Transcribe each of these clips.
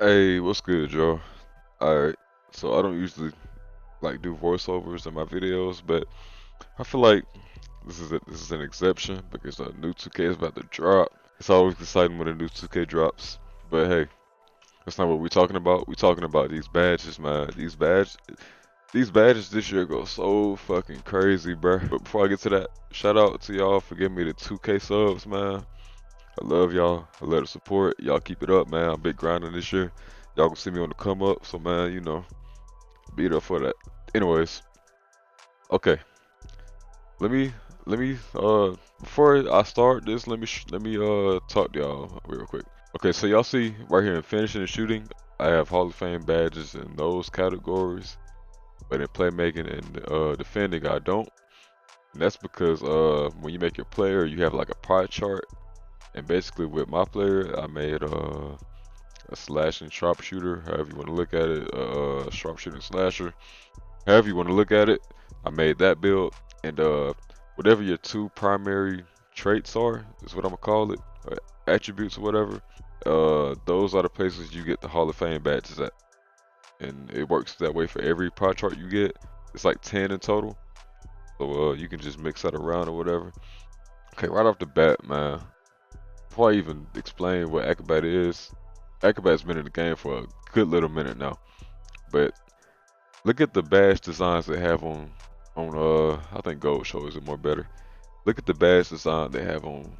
Hey, what's good, Joe? Alright, so I don't usually like do voiceovers in my videos, but I feel like this is an exception because a new 2K is about to drop. It's always exciting when a new 2K drops. But hey, that's not what we're talking about. We're talking about these badges, man. These badges this year go so fucking crazy, bruh. But before I get to that, shout out to y'all for giving me the 2K subs, man. I love y'all. I love the support. Y'all keep it up, man. I'm big grinding this year. Y'all gonna see me on the come up, so man, be there for that. Anyways, okay. Let me let me before I start this, let me talk to y'all real quick. Okay, so y'all see right here in finishing and shooting, I have Hall of Fame badges in those categories, but in playmaking and defending I don't. And that's because when you make your player, you have like a pie chart, and basically with my player, I made a slashing sharpshooter, however you want to look at it, sharpshooter slasher, however you want to look at it. I made that build, and whatever your two primary traits are, is what I'm gonna call it, attributes or whatever. Those are the places you get the Hall of Fame badges at, and it works that way for every pie chart you get. It's like 10 in total, so you can just mix that around or whatever. Okay, right off the bat, man. Before I even explain what Acrobat is, Acrobat's been in the game for a good little minute now, but look at the badge designs they have on I think Gold Show is it more better. Look at the badge design they have on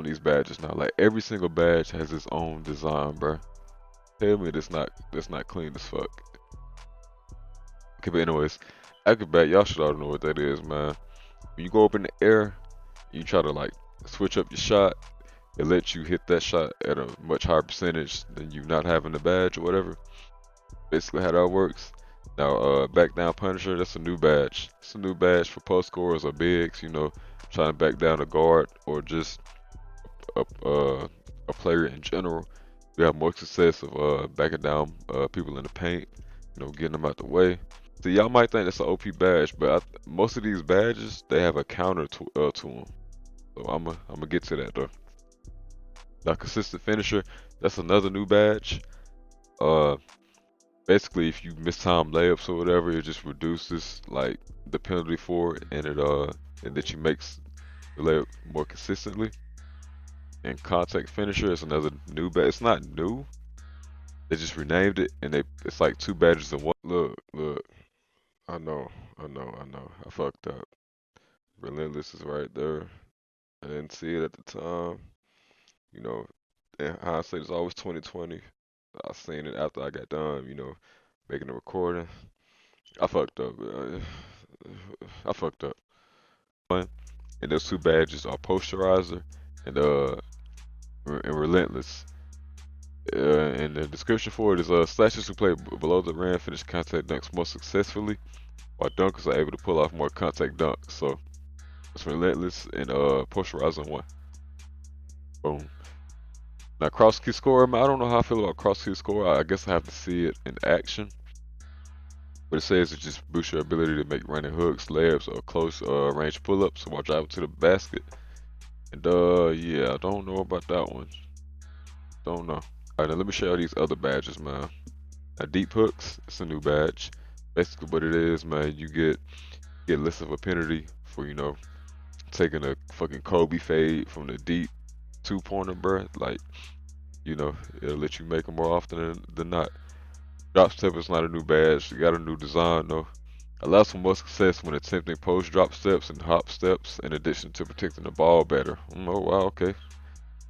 these badges now. Like every single badge has its own design, bruh. Tell me that's not clean as fuck. Okay, but anyways, Acrobat, y'all should all know what that is, man. When you go up in the air, you try to like switch up your shot. It lets you hit that shot at a much higher percentage than you not having the badge or whatever. Basically how that works. Now, back down Punisher, that's a new badge. It's a new badge for post scorers or bigs, trying to back down a guard or just a player in general. We have more success of backing down people in the paint, getting them out the way. So y'all might think that's an OP badge, but most of these badges they have a counter to them. So I'm gonna get to that though. Now, consistent finisher, that's another new badge. Uh, Basically if you miss time layups or whatever, it just reduces like the penalty for it, and that you makes the layup more consistently. And contact finisher is another new badge. It's not new. They just renamed it, and it's like two badges in one. Look. I know. I fucked up. Relentless is right there. I didn't see it at the time. You know, in hindsight, it's always 2020. I seen it after I got done. Making the recording. I fucked up. I fucked up. One, and those two badges are posterizer and relentless. And the description for it is slashers who play below the rim finish contact dunks more successfully, while dunkers are able to pull off more contact dunks. So it's relentless and posterizer one. Boom. Now cross key score, I don't know how I feel about cross key score. I guess I have to see it in action. But it says it just boosts your ability to make running hooks, layups, or close range pull-ups while driving to the basket. And yeah, I don't know about that one. Don't know. Alright, now let me show you these other badges, man. Now, deep hooks, it's a new badge. Basically, what it is, man, you get less of a penalty for taking a fucking Kobe fade from the deep two-pointer, bruh. Like, it'll let you make them more often than not. Drop step is not a new badge. You got a new design though. Allows for more success when attempting post drop steps and hop steps, in addition to protecting the ball better. Oh wow, okay.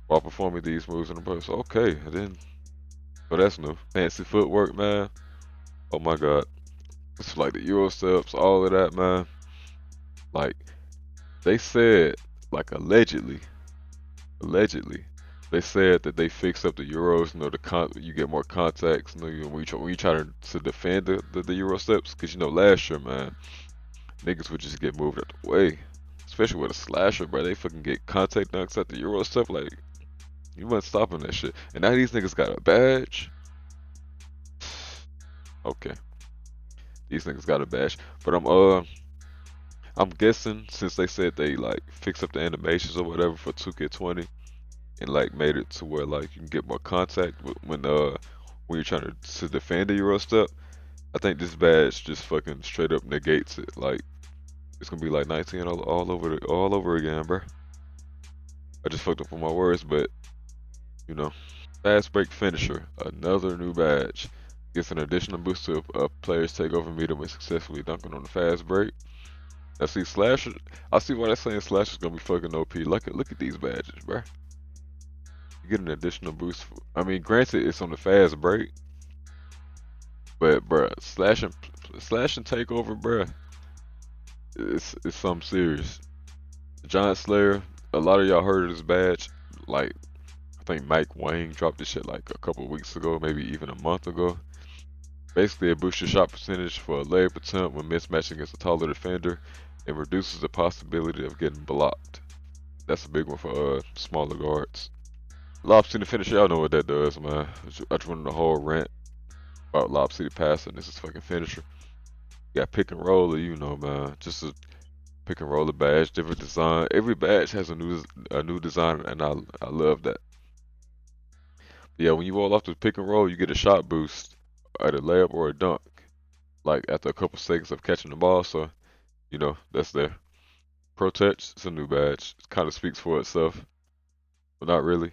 While performing these moves in the post, okay. And then, oh, that's new. Fancy footwork, man. Oh my god, it's like the Euro steps, all of that, man. Like they said, like allegedly, they said that they fixed up the Euros. You get more contacts. When you try to defend the Euro steps, because last year, man, niggas would just get moved out the way, especially with a slasher, bro. They fucking get contact dunks at the Euro stuff. Like you wasn't stopping that shit. And now these niggas got a badge. Okay, these niggas got a badge, but I'm guessing since they said they like fixed up the animations or whatever for 2K20 and like made it to where like you can get more contact when you're trying to defend a Euro step. I think this badge just fucking straight up negates it. Like it's gonna be like 19 all over again, bro. I just fucked up on my words, but you know, fast break finisher, another new badge. Gets an additional boost to a player's takeover meter when successfully dunking on the fast break. I see Slasher. I see why they're saying Slasher's gonna be fucking OP. Look at these badges, bro. You get an additional boost. I mean, granted, it's on the fast break, but bro, slash and takeover, bro. It's something serious. Giant Slayer. A lot of y'all heard of this badge. Like, I think Mike Wang dropped this shit like a couple weeks ago, maybe even a month ago. Basically, it boosts your shot percentage for a layup attempt when mismatching against a taller defender and reduces the possibility of getting blocked. That's a big one for smaller guards. Lob City finisher, y'all know what that does, man. I just went on the whole rant about Lob City passing. This is fucking finisher. You got pick and roller, you know, man. Just a pick and roller badge, different design. Every badge has a new design, and I love that. Yeah, when you roll off the pick and roll, you get a shot boost, either layup or a dunk, like after a couple seconds of catching the ball. So, you know, that's there. Pro Touch, it's a new badge. It kind of speaks for itself, but not really.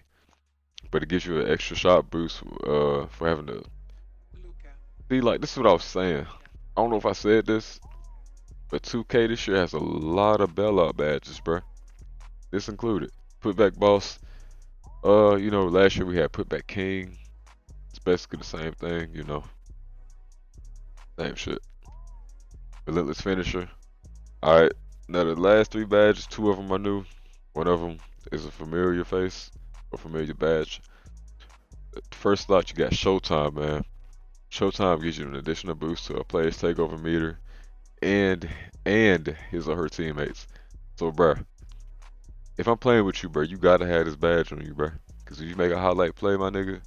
But it gives you an extra shot boost for having to see. Like this is what I was saying. I don't know if I said this, but 2K this year has a lot of bailout badges, bruh. This included putback boss. You know, last year we had putback king. It's basically the same thing, you know. Same shit. Relentless finisher. Alright, now the last three badges, two of them are new. One of them is a familiar face or familiar badge. First slot, you got Showtime, man. Showtime gives you an additional boost to a player's takeover meter and his or her teammates. So, bruh, if I'm playing with you, bruh, you gotta have this badge on you, bruh. Cause if you make a highlight play, my nigga,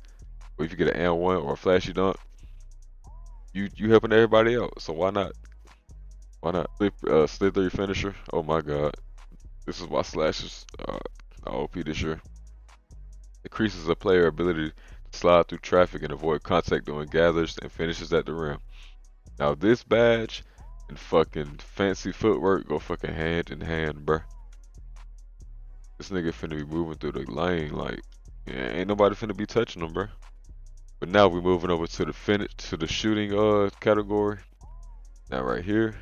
or if you get an and one or a flashy dunk, you helping everybody out. So why not? Why not? Slid through your finisher. Oh my god, this is why Slashers are OP this year. Increases a player ability to slide through traffic and avoid contact during gathers and finishes at the rim. Now this badge and fucking fancy footwork go fucking hand in hand, bruh. This nigga finna be moving through the lane like, yeah, ain't nobody finna be touching him, bruh. But now we moving over to the shooting category. Now right here,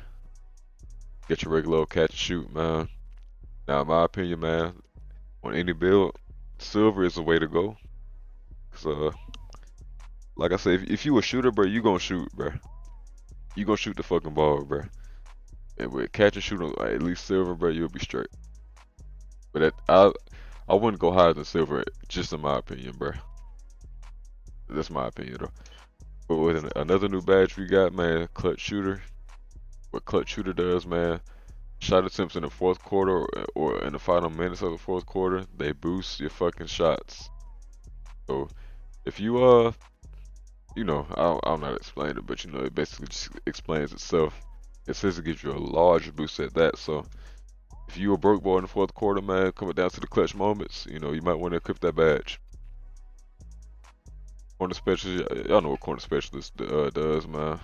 get your regular old catch and shoot, man. Now in my opinion, man, on any build, silver is the way to go. Cause like I said, if you a shooter, bro, you gonna shoot, bro. You gonna shoot the fucking ball, bro. And with catch and shoot on at least silver, bro, you'll be straight. But I wouldn't go higher than silver, just in my opinion, bro. That's my opinion, though. But with another new badge we got, man, clutch shooter. What clutch shooter does, man, shot attempts in the fourth quarter or in the final minutes of the fourth quarter, they boost your fucking shots. So if you you know, I'm not explaining it, but you know, it basically just explains itself. It says it gives you a large boost at that. So if you a broke boy in the fourth quarter, man, coming down to the clutch moments, you know, you might want to equip that badge. Corner specialist, y'all know what corner specialist does, man.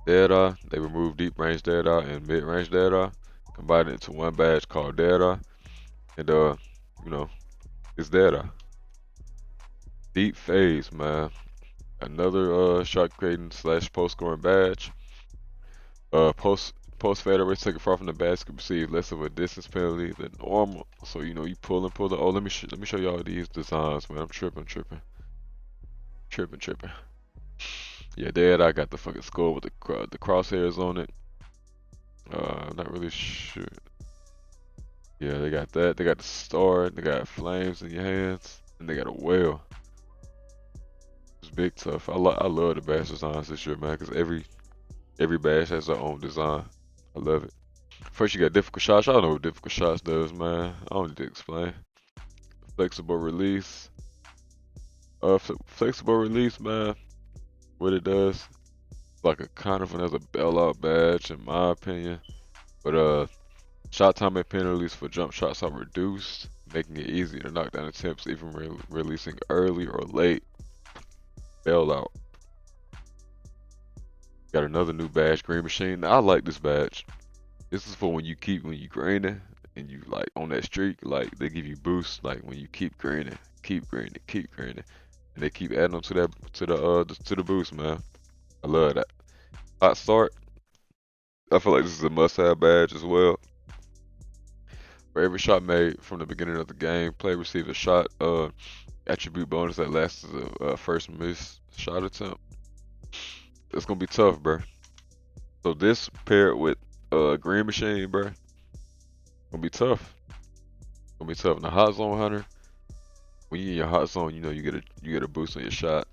Dead Eye, they remove deep range Dead Eye and mid range Dead Eye, combine it into one badge called Dead Eye, and you know, it's Dead Eye. Deep Phase, man, another shot creating / post scoring badge. Post fadeaway taken far from the basket receive less of a distance penalty than normal. So you know you pull the. Oh, let me show y'all these designs, man. I'm tripping. Yeah, Dead Eye got the fucking skull with the crosshairs on it. I'm not really sure. Yeah, they got that. They got the star. They got flames in your hands, and they got a whale. It's big tough. I love the badge designs this year, man, because every badge has their own design. I love it. First, you got difficult shots. Y'all know what difficult shots does, man. I don't need to explain. Flexible release. Flexible release, man. What it does, like a kind of another bailout badge, in my opinion. But shot time and penalties for jump shots are reduced. making it easy to knock down attempts, even releasing early or late. Bailout. Got another new badge, Green Machine. Now, I like this badge. This is for when you grinding and you like on that streak, like they give you boosts, like when you keep grinding, and they keep adding on to the boost, man. I love that. Hot start. I feel like this is a must-have badge as well. For every shot made from the beginning of the game, player receives a shot attribute bonus that lasts the first missed shot attempt. It's gonna be tough, bro. So this paired with Green Machine, bro, gonna be tough. Gonna be tough. In the hot zone hunter, when you in your hot zone, you know you get a boost on your shot.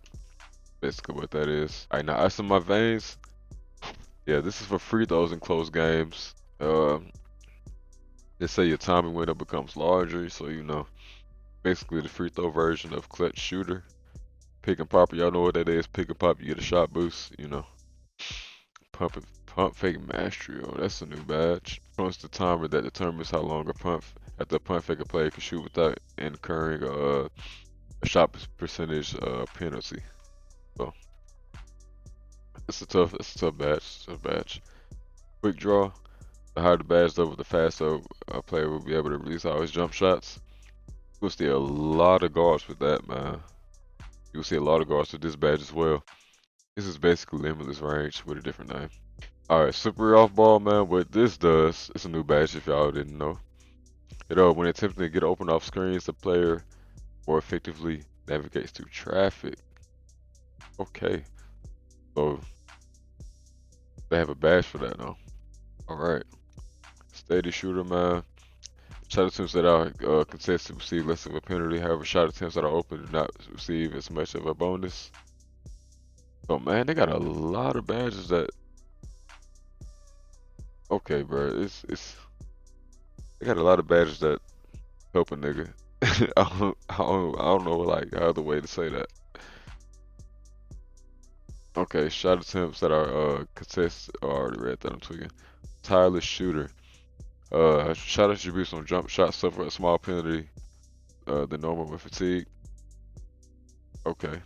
Basically what that is. Alright, now ice in my veins. Yeah, this is for free throws in close games. They say your timing window becomes larger, so you know, basically the free throw version of clutch shooter. Pick and pop, y'all know what that is. Pick and pop, you get a shot boost, you know. Pump fake mastery, oh, that's a new badge. It's the timer that determines how long after a pump fake a player can shoot without incurring a shot percentage penalty. So it's a tough badge. Quick draw. The higher the badge level, the faster a player will be able to release all his jump shots. You'll see a lot of guards with that, man. You'll see a lot of guards with this badge as well. This is basically limitless range with a different name. Alright, slippery off ball, man. What this does, it's a new badge if y'all didn't know. When attempting to get open off screens, the player more effectively navigates through traffic. Okay. So they have a badge for that now. Alright. Steady shooter, man. Shot attempts that are contested receive less of a penalty. However, shot attempts that are open do not receive as much of a bonus. So man, they got a lot of badges that. Okay, bro. They got a lot of badges that help a nigga. I don't know like other way to say that. Okay, shot attempts that are contested. Oh, I already read that. I'm tweaking. Tireless shooter. Shot attributes on jump shots suffer a small penalty than normal with fatigue. Okay.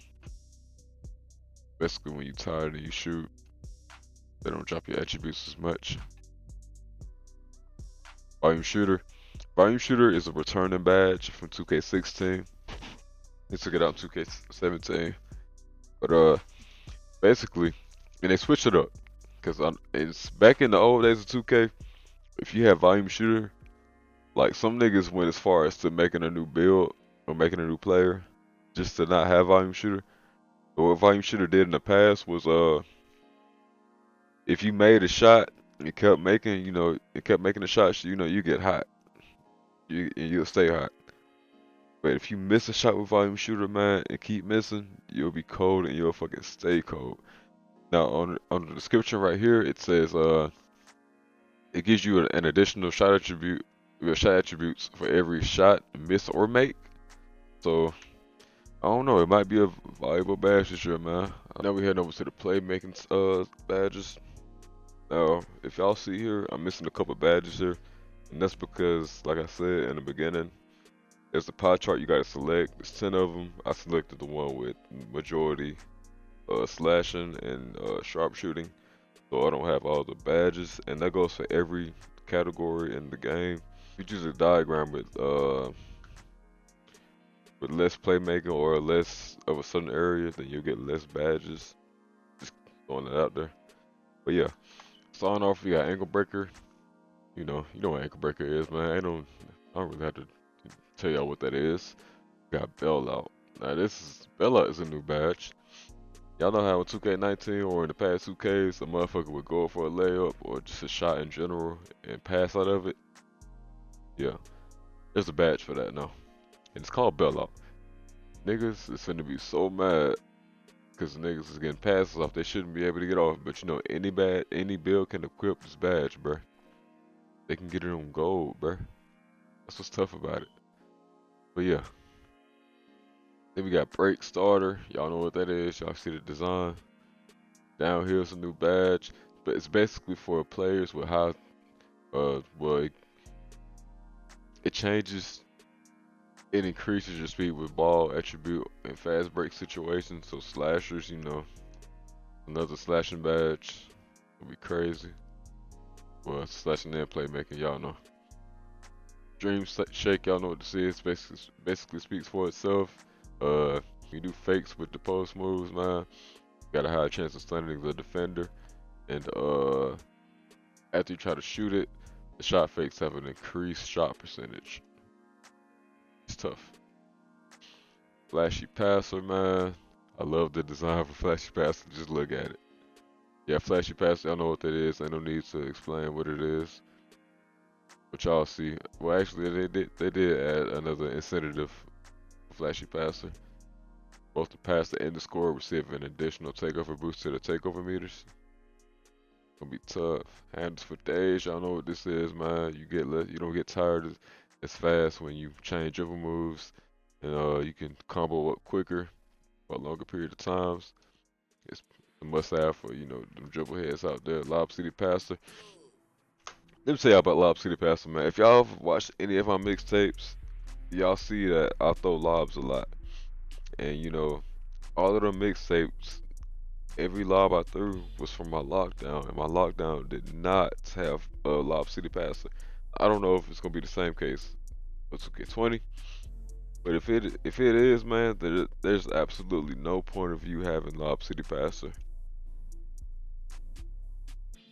Basically, when you're tired and you shoot, they don't drop your attributes as much. Volume shooter. Volume shooter is a returning badge from 2K16. They took it out in 2K17. But basically, and they switched it up because it's back in the old days of 2K. If you have volume shooter, like some niggas went as far as to making a new build or making a new player just to not have volume shooter. But what volume shooter did in the past was if you made a shot and it kept making, the shots, you get hot. You'll stay hot. But if you miss a shot with volume shooter, man, and keep missing, you'll be cold and you'll fucking stay cold. Now on the description right here, it says it gives you an additional shot attributes for every shot, miss or make. So I don't know, it might be a valuable badge this year, man. Now we head over to the playmaking badges. Now, if y'all see here, I'm missing a couple badges here, and that's because, like I said in the beginning, there's the pie chart you gotta select. There's 10 of them. I selected the one with majority slashing and sharpshooting, so I don't have all the badges, and that goes for every category in the game. You choose a diagram with less playmaking or less of a certain area, then you'll get less badges. Just throwing it out there. But yeah, starting off, we got ankle breaker. You know what ankle breaker is, man. I don't really have to tell y'all what that is. We got bailout. Now bailout is a new badge. Y'all know how in 2K19 or in the past 2Ks, a motherfucker would go for a layup or just a shot in general and pass out of it. Yeah, there's a badge for that now, and it's called bailout. Niggas is finna be so mad because niggas is getting passes off they shouldn't be able to get off. But any build can equip this badge, bruh. They can get it on gold, bruh. That's what's tough about it. But yeah. Then we got break starter. Y'all know what that is. Y'all see the design. Down here's a new badge. But it's basically for players with high well, it changes It increases your speed with ball attribute in fast break situations. So slashers, you know, another slashing badge would be crazy. Well, slashing and playmaking, y'all know. Dream shake, y'all know what this is. Basically speaks for itself. You do fakes with the post moves, man. Got a higher chance of stunning the defender. And after you try to shoot it, the shot fakes have an increased shot percentage. It's tough. Flashy passer, man. I love the design for flashy passer. Just look at it. Yeah, flashy passer. I know what that is. Ain't no need to explain what it is. But y'all see. Well, actually, they did add another incentive for flashy passer. Both the passer and the scorer receive an additional takeover boost to the takeover meters. Gonna be tough. Handles for days. Y'all know what this is, man. You don't get tired as fast when you change dribble moves, and you can combo up quicker for a longer period of times. It's a must-have for them dribble heads out there. Lob City Passer. Let me tell y'all about Lob City Passer, man. If y'all have watched any of my mixtapes, y'all see that I throw lobs a lot, and all of the mixtapes. Every lob I threw was from my lockdown, and my lockdown did not have a Lob City Passer. I don't know if it's gonna be the same case with 2K20, but if it is, man, there's absolutely no point of you having Lob City Passer.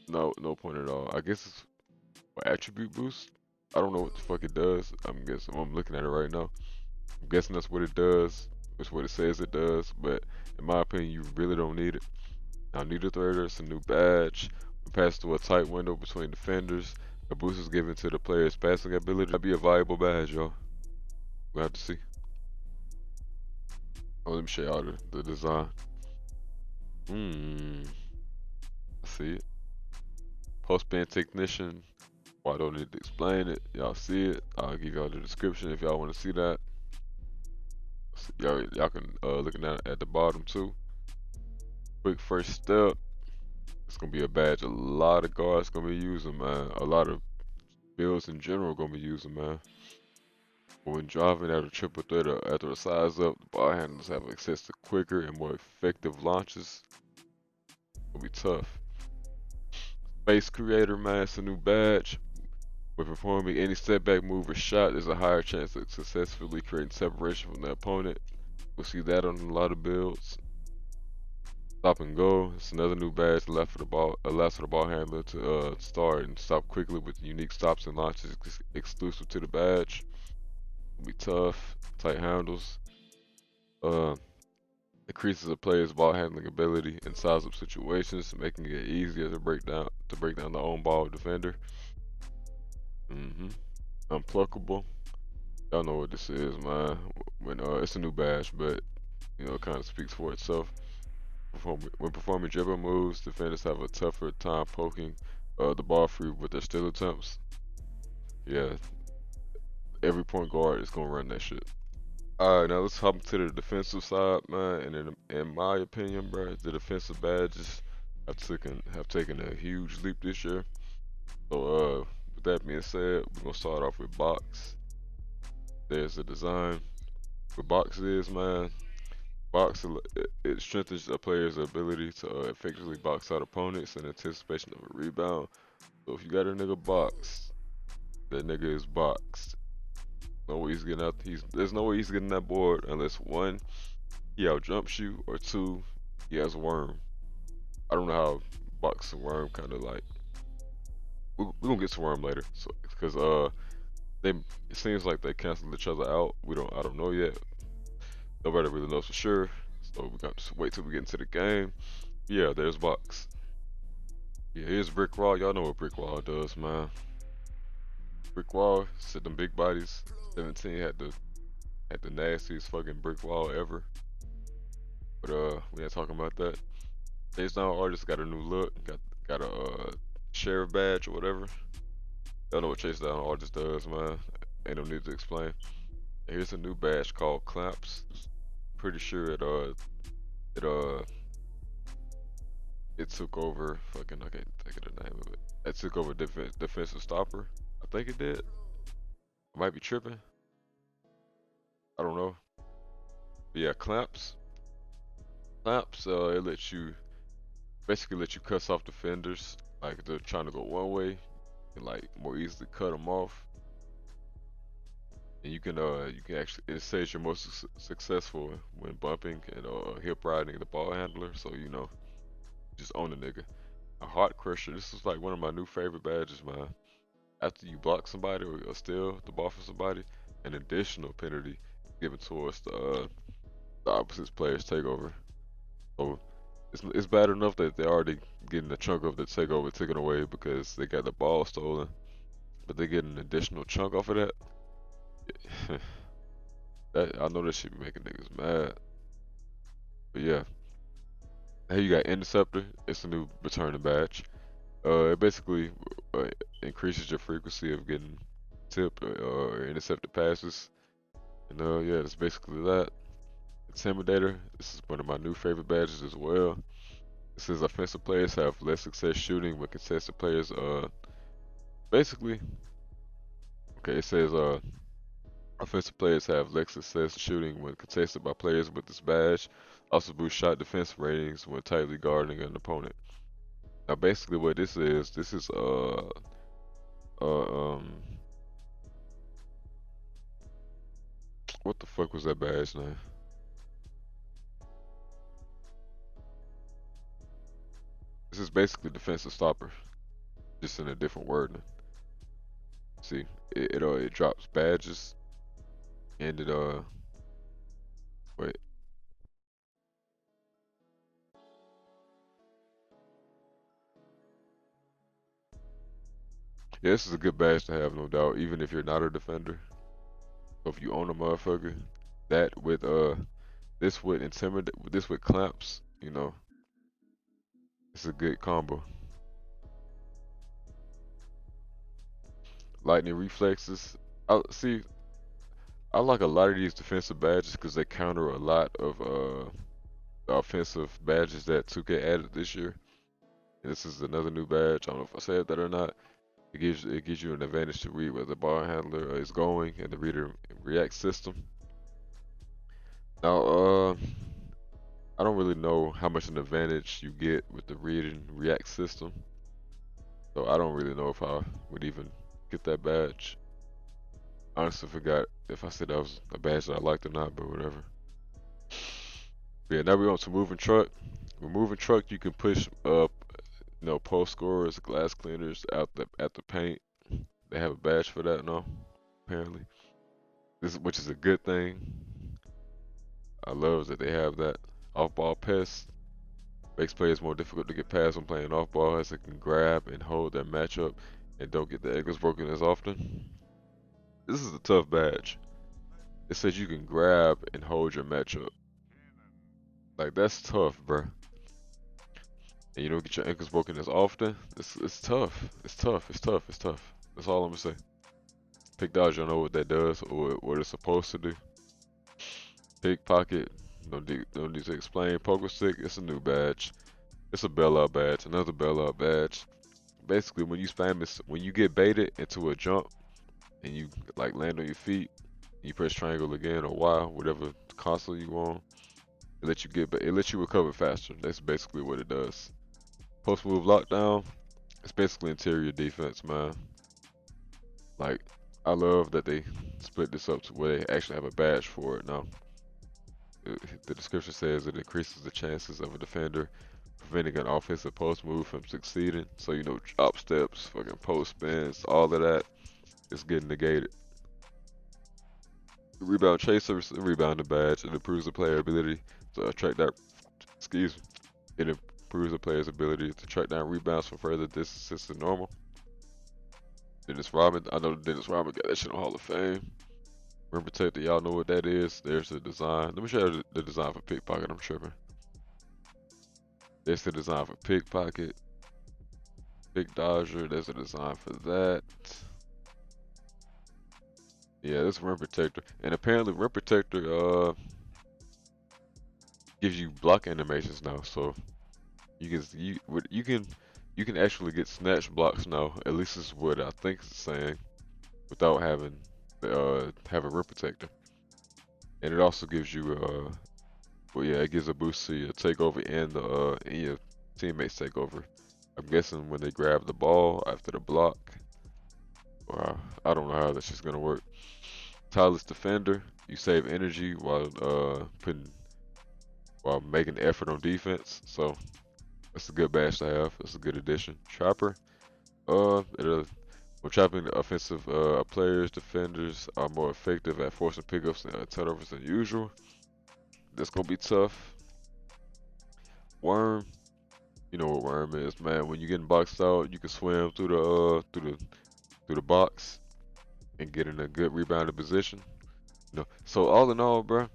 No point at all. I guess it's for attribute boost. I don't know what the fuck it does. I'm looking at it right now. I'm guessing that's what it does. It's what it says it does, but in my opinion, you really don't need it. Now, Needle Threader, it's a new badge. When passed through a tight window between defenders, a boost is given to the player's passing ability. That'd be a valuable badge, y'all. We'll have to see. Oh, let me show y'all the design. I see it. Post-band technician. Well, I don't need to explain it. Y'all see it. I'll give y'all the description if y'all want to see that. Y'all can look at the bottom too. Quick first step. It's gonna be a badge a lot of guards gonna be using, man. A lot of builds in general gonna be using, man. When driving at a triple threat or after a size up, the ball handlers have access to quicker and more effective launches. It'll be tough. Space Creator, man, it's a new badge. When performing any setback move or shot, there's a higher chance of successfully creating separation from the opponent. We'll see that on a lot of builds. Stop and go. It's another new badge allows for the ball handler to start and stop quickly with unique stops and launches exclusive to the badge. It'll be tough. Tight handles. Increases a player's ball handling ability in size-up situations, making it easier to break down the own ball defender. Unpluckable. Y'all know what this is, man. When it's a new badge, but it kind of speaks for itself. When performing dribble moves, defenders have a tougher time poking the ball free with their steal attempts. Yeah, every point guard is gonna run that shit. Alright, now let's hop to the defensive side, man. And in my opinion, bro, the defensive badges have taken a huge leap this year. So with that being said, we're gonna start off with box. There's the design. What box is, man. Box it strengthens a player's ability to effectively box out opponents in anticipation of a rebound. So if you got a nigga boxed, that nigga is boxed. No way he's getting out. There's no way he's getting that board unless one, he out jumps you, or two, he has a worm. I don't know how box and worm kind of like. We're gonna get to worm later, so because it seems like they cancel each other out. I don't know yet. Nobody really knows for sure, so we got to wait till we get into the game. Yeah, there's box. Yeah, here's brick wall. Y'all know what brick wall does, man. Brick wall, said them big bodies. 17 had the nastiest fucking brick wall ever. But we ain't talking about that. Chase Down Artist got a new look. Got a sheriff badge or whatever. Y'all know what Chase Down Artist does, man. Ain't no need to explain. Here's a new badge called Clamps. Pretty sure it took over fucking, I can't think of the name of it. It took over defensive stopper. I think it did. I might be tripping. I don't know. But yeah, clamps. Clamps, it lets you basically let you cuss off defenders. Like if they're trying to go one way, you can like more easily cut them off. And you can actually, it says you're most successful when bumping and hip riding the ball handler. So you know, just own a nigga. A heart crusher. This is like one of my new favorite badges, man. After you block somebody or steal the ball from somebody, an additional penalty given towards the opposite player's takeover. So it's bad enough that they're already getting a chunk of the takeover taken away because they got the ball stolen, but they get an additional chunk off of that. That I know that should be making niggas mad. But yeah, hey, you got interceptor. It's a new returning badge. It basically uh, increases your frequency of getting tipped or intercepted passes. And yeah, it's basically that. Intimidator. This is one of my new favorite badges as well. It says offensive players have less success shooting, but contested players basically okay. It says offensive players have less success shooting when contested by players with this badge. Also boosts shot defense ratings when tightly guarding an opponent. Now basically what this is uh um what the fuck was that badge name? This is basically defensive stopper, just in a different wording. See, it drops badges and it wait. Yeah, this is a good badge to have, no doubt, even if you're not a defender. So if you own a motherfucker, that with this with intimidate, this with clamps, you know, it's a good combo. Lightning reflexes. I see. I like a lot of these defensive badges because they counter a lot of the offensive badges that 2K added this year. And this is another new badge. I don't know if I said that or not. It gives you an advantage to read where the ball handler is going and the reader react system. Now, I don't really know how much an advantage you get with the read and react system, so I don't really know if I would even get that badge. Honestly, forgot if I said that was a badge that I liked or not, but whatever. But yeah, now we're on to moving truck. With moving truck, you can push up, you know, post scorers, glass cleaners out at the paint. They have a badge for that now, apparently. Which is a good thing. I love that they have that. Off ball pests makes players more difficult to get past when playing off ball as they can grab and hold their matchup and don't get the ankles broken as often. This is a tough badge. It says you can grab and hold your matchup. Like that's tough, bruh. And you don't get your ankles broken as often. It's tough. It's tough. It's tough. It's tough. That's all I'm gonna say. Pick dodge, you don't know what that does or what it's supposed to do. Pickpocket, no need to explain. Poker stick, it's a new badge. It's a bailout badge, another bailout badge. Basically, when you spam this, when you get baited into a jump and you like land on your feet, you press triangle again or Y, whatever console you on, it lets you recover faster. That's basically what it does. Post move lockdown, it's basically interior defense, man. Like I love that they split this up to where they actually have a badge for it now. The description says it increases the chances of a defender preventing an offensive post move from succeeding. So you know, drop steps, fucking post spins, all of that is getting negated. Rebound chaser is a rebounding badge. It improves the player ability to track that. Excuse me. It improves the player's ability to track down rebounds from further distances than normal. Dennis Rodman, I know Dennis Rodman got that shit on Hall of Fame. Rim protector, y'all know what that is. There's the design. Let me show you the design for pickpocket. I'm tripping. There's the design for pickpocket. Pick dodger. There's a design for that. Yeah, this rim protector, and apparently rim protector gives you block animations now. So you can actually get snatch blocks now. At least is what I think it's saying, without having have a rim protector. and it also gives you well, yeah, it gives a boost to your takeover and your teammates takeover. I'm guessing when they grab the ball after the block. Well, I don't know how that's just gonna work. Tireless defender, you save energy while making the effort on defense. So that's a good badge to have. That's a good addition. Trapper, when trapping offensive players, defenders are more effective at forcing pickups and turnovers than usual. That's gonna be tough. Worm, you know what worm is, man. When you're getting boxed out, you can swim through the box and get in a good rebounding position. You know, so all in all, bro,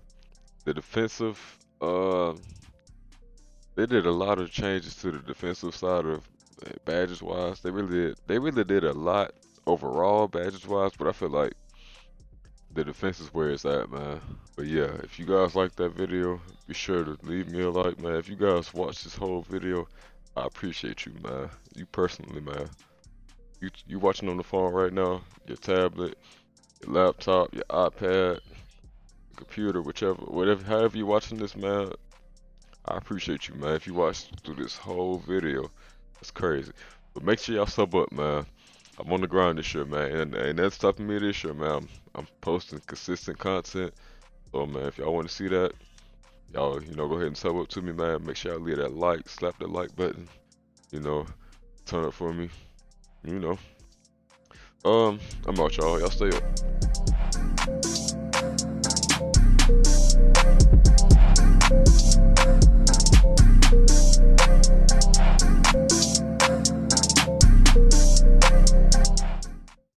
the defensive, they did a lot of changes to the defensive side of badges wise. They really did. They really did a lot overall badges wise, but I feel like the defense is where it's at, man. But yeah, if you guys like that video, be sure to leave me a like, man. If you guys watch this whole video, I appreciate you, man. You personally, man. You watching on the phone right now, your tablet, your laptop, your iPad, your computer, whatever, however you watching this, man. I appreciate you, man. If you watched through this whole video, it's crazy. But make sure y'all sub up, man. I'm on the grind this year, man, and that's stopping me this year, man. I'm posting consistent content. So, man, if y'all want to see that, y'all, go ahead and sub up to me, man. Make sure y'all leave that like, slap that like button, you know, turn up for me, you know. I'm out, y'all. Y'all stay up.